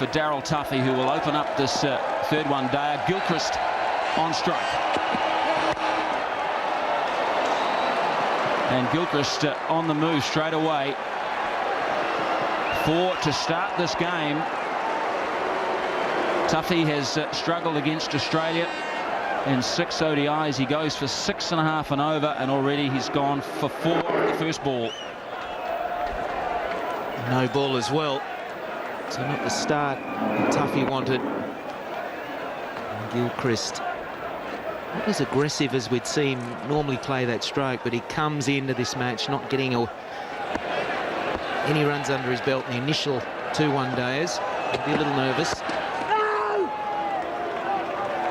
for Daryl Tuffy, who will open up this third one-dayer. Gilchrist on strike. And Gilchrist on the move straight away. 4 to start this game. Tuffy has struggled against Australia in 6 ODIs. He goes for 6.5 and over, and already he's gone for 4 on the first ball. No ball as well. So not the start Tuffy wanted. And Gilchrist not as aggressive as we'd see him normally play that stroke, but he comes into this match not getting any runs under his belt in the initial 2 one-dayers. He'll be a little nervous.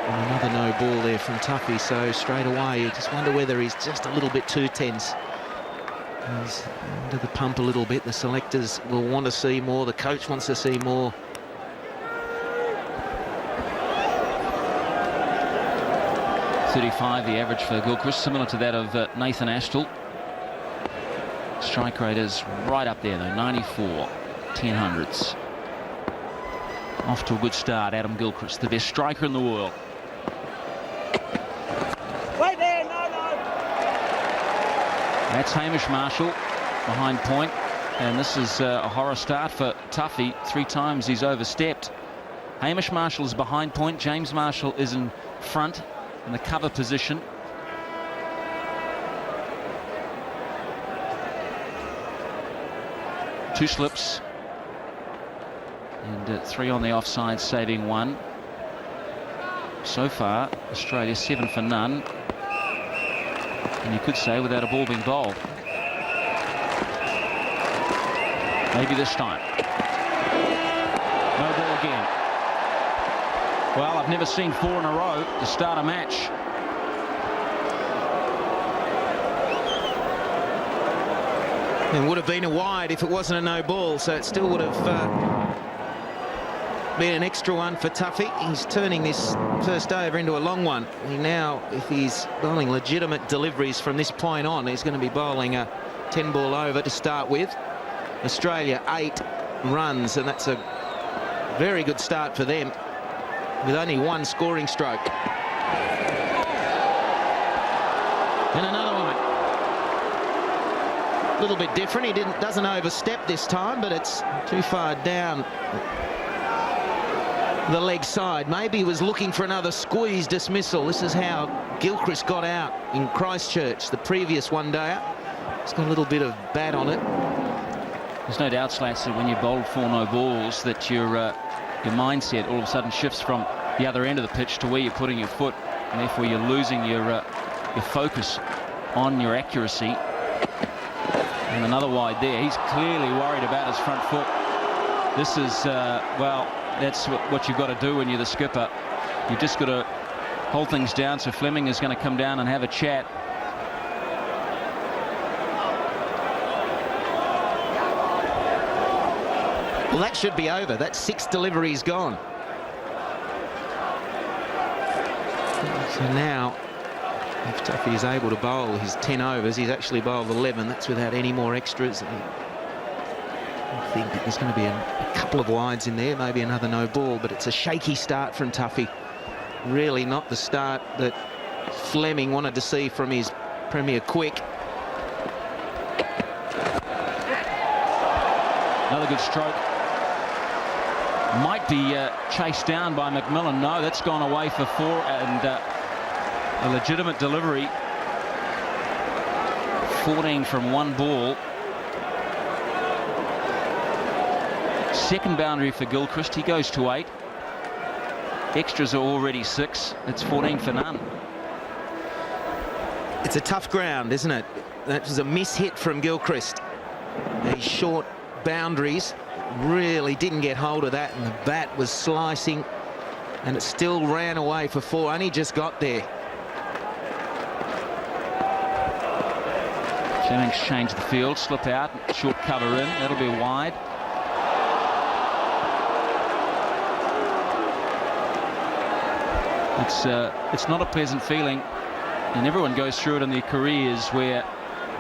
And another no ball there from Tuffy, so straight away you just wonder whether he's just a little bit too tense. He's under the pump a little bit. The selectors will want to see more. The coach wants to see more. .35 the average for Gilchrist, similar to that of Nathan Astle. Strike rate is right up there though, 94 10/100ths. Off to a good start, Adam Gilchrist, the best striker in the world. Wait there, no. That's Hamish Marshall behind point, and this is a horror start for Tuffy. 3 times he's overstepped. Hamish Marshall is behind point, James Marshall is in front in the cover position. Two slips and 3 on the offside, saving 1. So far Australia 7 for none, and you could say without a ball being bowled. Maybe this time. No ball again. Well, I've never seen 4 in a row to start a match. It would have been a wide if it wasn't a no ball, so it still would have been an extra one for Tuffy. He's turning this first over into a long one. He now, if he's bowling legitimate deliveries from this point on, he's going to be bowling a 10-ball over to start with. Australia 8 runs, and that's a very good start for them, with only 1 scoring stroke. And another one. A little bit different. He doesn't overstep this time, but it's too far down the leg side. Maybe he was looking for another squeeze dismissal. This is how Gilchrist got out in Christchurch, the previous one-dayer. It's got a little bit of bat on it. There's no doubt, Slats, that when you bowled 4 no balls, that your mindset all of a sudden shifts from the other end of the pitch to where you're putting your foot, and therefore you're losing your focus on your accuracy. And another wide there. He's clearly worried about his front foot. This is, well, that's what you've got to do when you're the skipper. You've just got to hold things down. So Fleming is going to come down and have a chat. Well, that should be over. That's 6 deliveries gone. So now, if Tuffy is able to bowl his 10 overs, he's actually bowled 11. That's without any more extras. I think that there's going to be a couple of wides in there, maybe another no ball, but it's a shaky start from Tuffy. Really not the start that Fleming wanted to see from his Premier Quick. Another good stroke. Might be chased down by McMillan. No, that's gone away for 4, and a legitimate delivery. 14 from 1 ball. Second boundary for Gilchrist. He goes to 8. Extras are already 6. It's 14 for none. It's a tough ground, isn't it? That was a miss-hit from Gilchrist. These short boundaries really didn't get hold of that, and the bat was slicing, and it still ran away for 4. Only just got there. Jennings changed the field, slip out, short cover in. That'll be wide. It's not a pleasant feeling, and everyone goes through it in their careers, where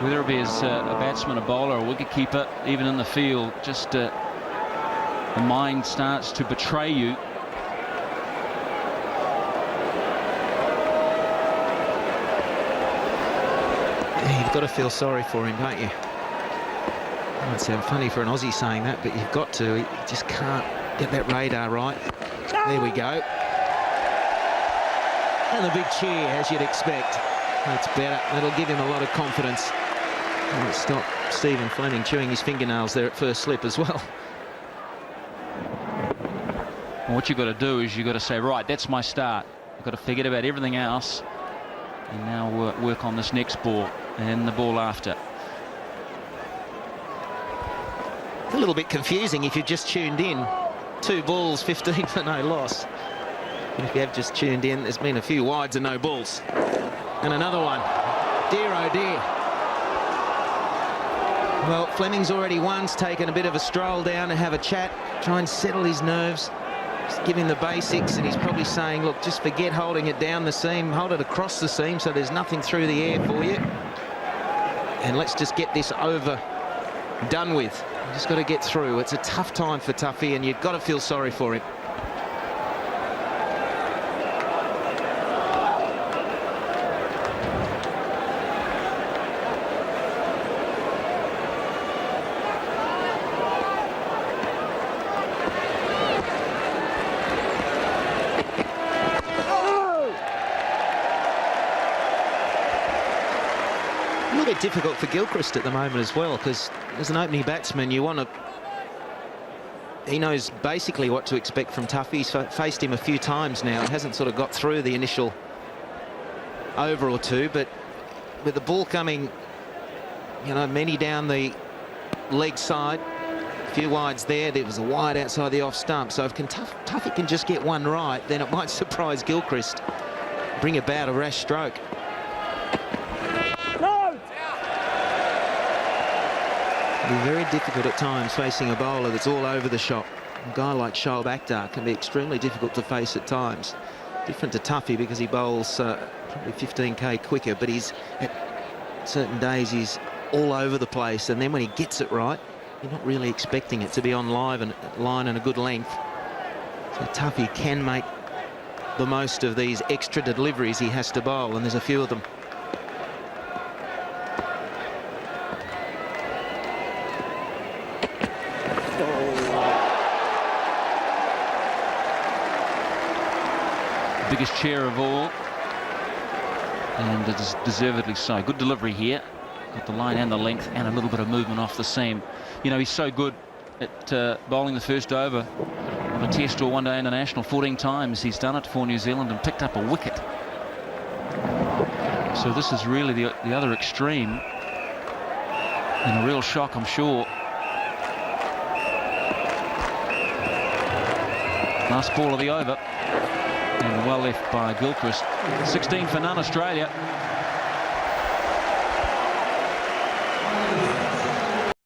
whether it be as a batsman, a bowler, a wicketkeeper, even in the field, just the mind starts to betray you. You've got to feel sorry for him, don't you? It might sound funny for an Aussie saying that, but you've got to. He just can't get that radar right. There we go. And the big cheer, as you'd expect. That's better. That'll give him a lot of confidence. And stop Stephen Fleming chewing his fingernails there at first slip as well. And what you've got to do is you've got to say, right, that's my start. I've got to forget about everything else and now work on this next ball and the ball after. It's a little bit confusing if you've just tuned in. 2 balls, 15 for no loss. And if you have just tuned in, there's been a few wides and no balls. And another one. Dear, oh dear. Well, Fleming's already once taken a bit of a stroll down to have a chat, try and settle his nerves, just give him the basics, and he's probably saying, look, just forget holding it down the seam, hold it across the seam so there's nothing through the air for you. And let's just get this over, done with. You just got to get through. It's a tough time for Tuffy, and you've got to feel sorry for him. A little bit difficult for Gilchrist at the moment as well, because as an opening batsman you want to... He knows basically what to expect from Tuffy. He's faced him a few times now. He hasn't sort of got through the initial over or two, but with the ball coming, you know, many down the leg side, a few wides there was a wide outside the off stump, so if Tuffy can just get one right, then it might surprise Gilchrist, bring about a rash stroke. Be very difficult at times facing a bowler that's all over the shop. A guy like Shoaib Akhtar can be extremely difficult to face at times. Different to Tuffy because he bowls probably 15k quicker, but he's at certain days he's all over the place, and then when he gets it right, you're not really expecting it to be on line and a good length. So Tuffy can make the most of these extra deliveries he has to bowl, and there's a few of them. Biggest chair of all, and it is deservedly so. Good delivery here, got the line and the length and a little bit of movement off the seam. You know, he's so good at bowling the first over of a test or one-day international. 14 times he's done it for New Zealand and picked up a wicket. So this is really the other extreme, and a real shock, I'm sure. Last ball of the over. And well left by Gilchrist. 16 for none, Australia.